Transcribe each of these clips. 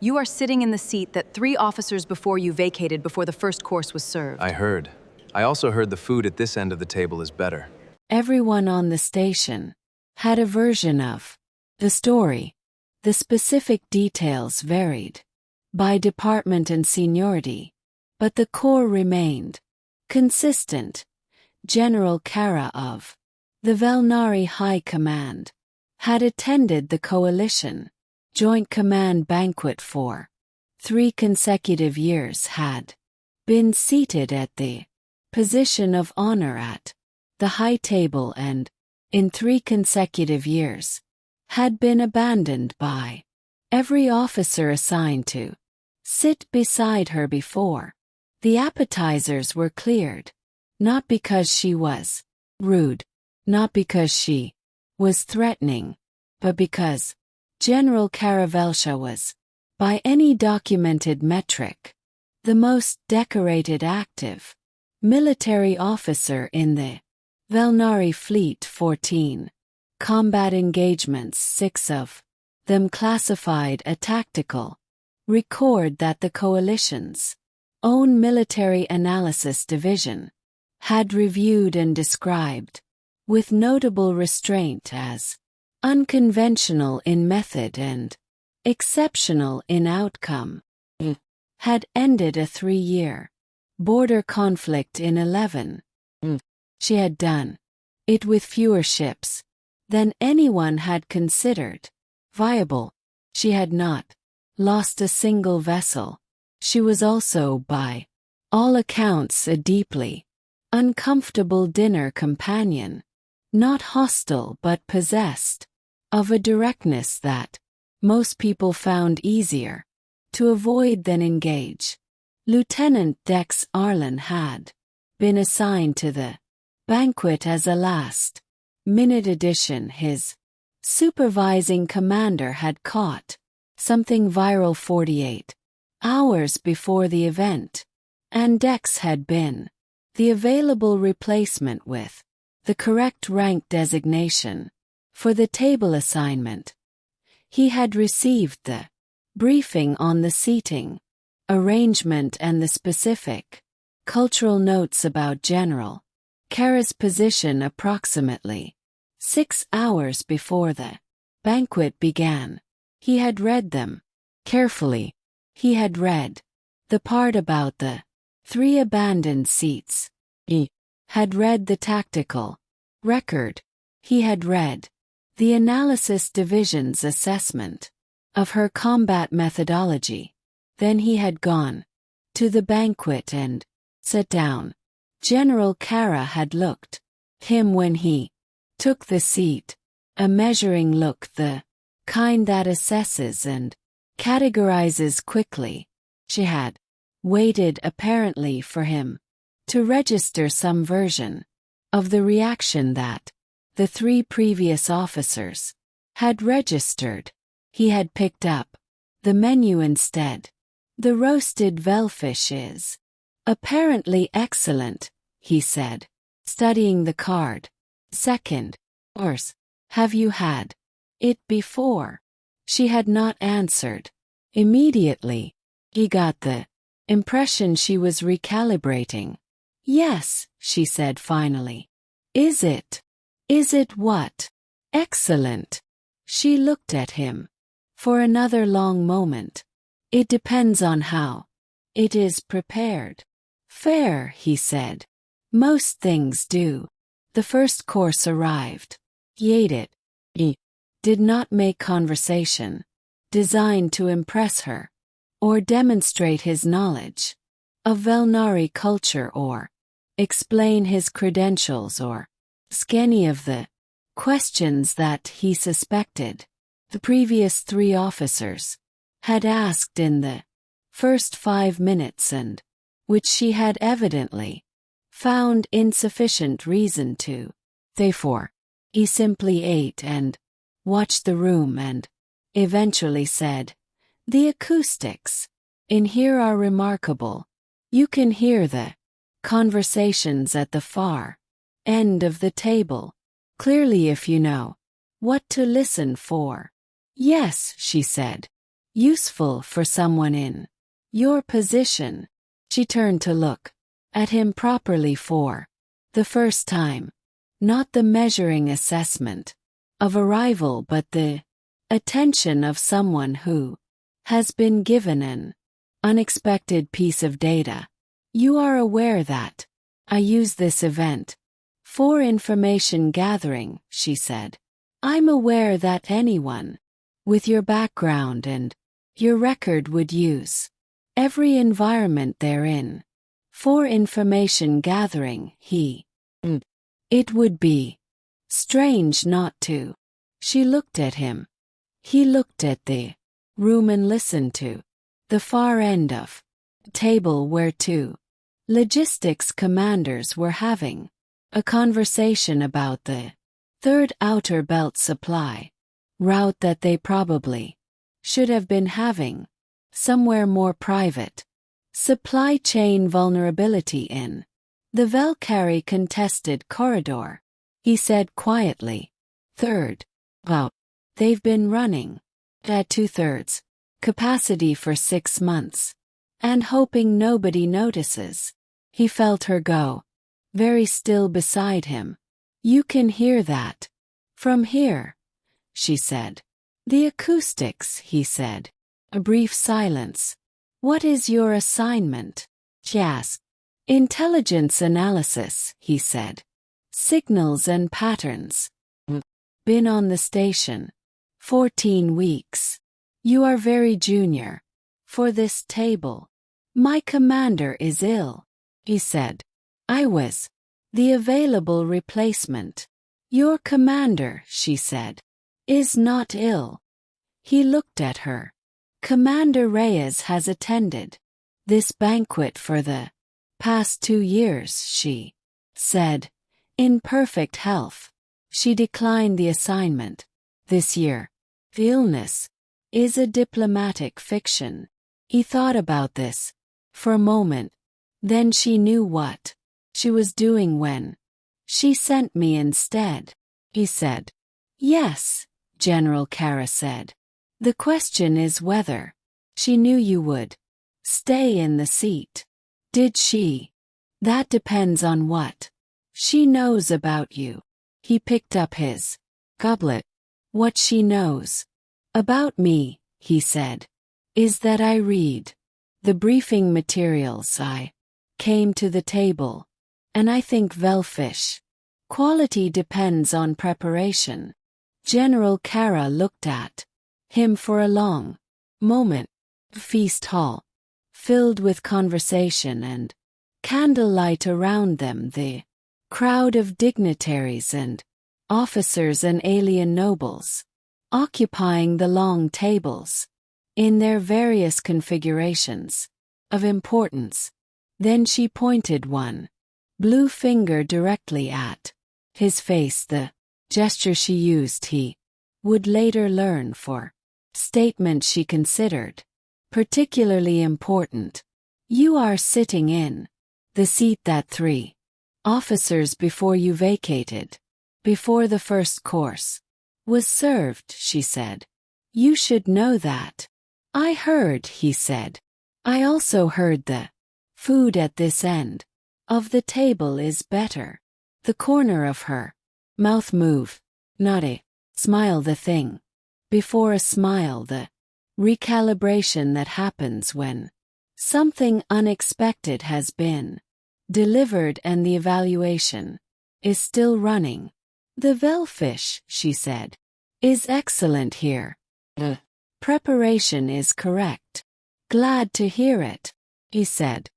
You are sitting in the seat that 3 officers before you vacated before the first course was served. I heard. I also heard the food at this end of the table is better. Everyone on the station had a version of the story. The specific details varied by department and seniority, but the core remained consistent. General Kara of the Vel'nari High Command had attended the coalition Joint Command Banquet for 3 consecutive years, had been seated at the position of honor at the high table, and, in 3 consecutive years, had been abandoned by every officer assigned to sit beside her before the appetizers were cleared, not because she was rude, not because she was threatening, but because General Kara Vel'sha was, by any documented metric, the most decorated active military officer in the Vel'nari Fleet. 14 combat engagements, 6 of them classified a tactical record that the coalition's own military analysis division had reviewed and described, with notable restraint, as unconventional in method and exceptional in outcome, had ended a 3-year border conflict in 11. She had done it with fewer ships than anyone had considered viable. She had not lost a single vessel. She was also, by all accounts, a deeply uncomfortable dinner companion, not hostile but possessed of a directness that most people found easier to avoid than engage. Lieutenant Dex Arlan had been assigned to the banquet as a last-minute addition. His supervising commander had caught something viral 48 hours before the event, and Dex had been the available replacement with the correct rank designation for the table assignment. He had received the briefing on the seating arrangement and the specific cultural notes about General Kara's position approximately 6 hours before the banquet began. He had read them carefully. He had read the part about the 3 abandoned seats. He had read the tactical record. He had read the analysis division's assessment of her combat methodology. Then he had gone to the banquet and sat down. General Kara had looked him when he took the seat, a measuring look, the kind that assesses and categorizes quickly. She had waited apparently for him to register some version of the reaction that the 3 previous officers had registered. He had picked up the menu instead. The roasted vel'fish is apparently excellent, he said, studying the card. Second course. Have you had it before? She had not answered. Immediately, he got the impression she was recalibrating. Yes, she said finally. Is it? Is it what? Excellent. She looked at him for another long moment. It depends on how it is prepared. Fair, he said. Most things do. The first course arrived. He ate it. He did not make conversation designed to impress her or demonstrate his knowledge of Vel'nari culture or explain his credentials or ask any of the questions that he suspected the previous 3 officers had asked in the first 5 minutes, and which she had evidently found insufficient reason to. Therefore, he simply ate and watched the room and eventually said, "The acoustics in here are remarkable. You can hear the conversations at the far end of the table clearly if you know what to listen for." "Yes," she said. useful for someone in your position. She turned to look at him properly for the first time. Not the measuring assessment of arrival, but the attention of someone who has been given an unexpected piece of data. You are aware that I use this event for information gathering, she said. I'm aware that anyone with your background and your record would use every environment they're in for information gathering. It would be strange not to. She looked at him. He looked at the room and listened to the far end of the table where two logistics commanders were having a conversation about the third outer belt supply route that they probably should have been having somewhere more private. Supply chain vulnerability in the Valkyrie contested corridor, he said quietly. Third route. They've been running at 2/3 capacity for 6 months and hoping nobody notices. He felt her go very still beside him. You can hear that from here, she said. The acoustics, he said. A brief silence. What is your assignment? She asked. Intelligence analysis, he said. Signals and patterns. Been on the station 14 weeks. You are very junior for this table. My commander is ill, he said. I was the available replacement. Your commander, she said, is not ill. He looked at her. Commander Reyes has attended this banquet for the past 2 years, she said, in perfect health. She declined the assignment this year. The illness is a diplomatic fiction. He thought about this for a moment. Then she knew what she was doing when she sent me instead, he said. Yes, General Kara said. The question is whether she knew you would stay in the seat. Did she? That depends on what she knows about you. He picked up his goblet. What she knows about me, he said, is that I read the briefing materials. I came to the table, and I think vel'fish quality depends on preparation. General Kara looked at him for a long moment. Feast hall, filled with conversation and candlelight around them, the crowd of dignitaries and officers and alien nobles occupying the long tables in their various configurations of importance. Then she pointed one blue finger directly at his face, the gesture she used he would later learn for statement she considered particularly important. You are sitting in the seat that 3 officers before you vacated, before the first course was served, she said. You should know that. I heard, he said. I also heard the food at this end of the table is better. The corner of her mouth moved. Not a smile, the thing before a smile, the recalibration that happens when something unexpected has been delivered and the evaluation is still running. The vel'fish, she said, is excellent here. The preparation is correct. Glad to hear it, he said.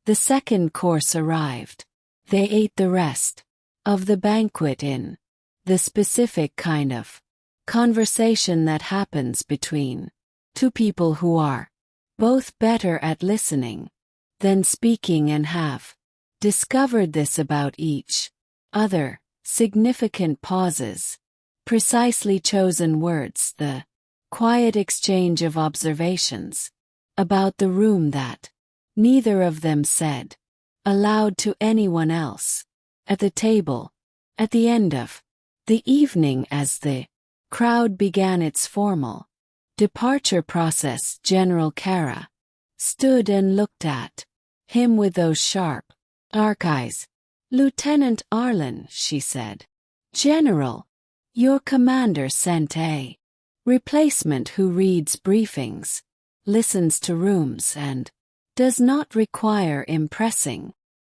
The second course arrived. They ate the rest of the banquet in the specific kind of conversation that happens between two people who are both better at listening than speaking and have discovered this about each other. Significant pauses, precisely chosen words, the quiet exchange of observations about the room that neither of them said aloud to anyone else. At the table, at the end of the evening, as the crowd began its formal Departure process. General Kara stood and looked at him with those sharp, dark eyes. Lieutenant Arlan, she said. General, your commander sent a replacement who reads briefings, listens to rooms and does not require impressing.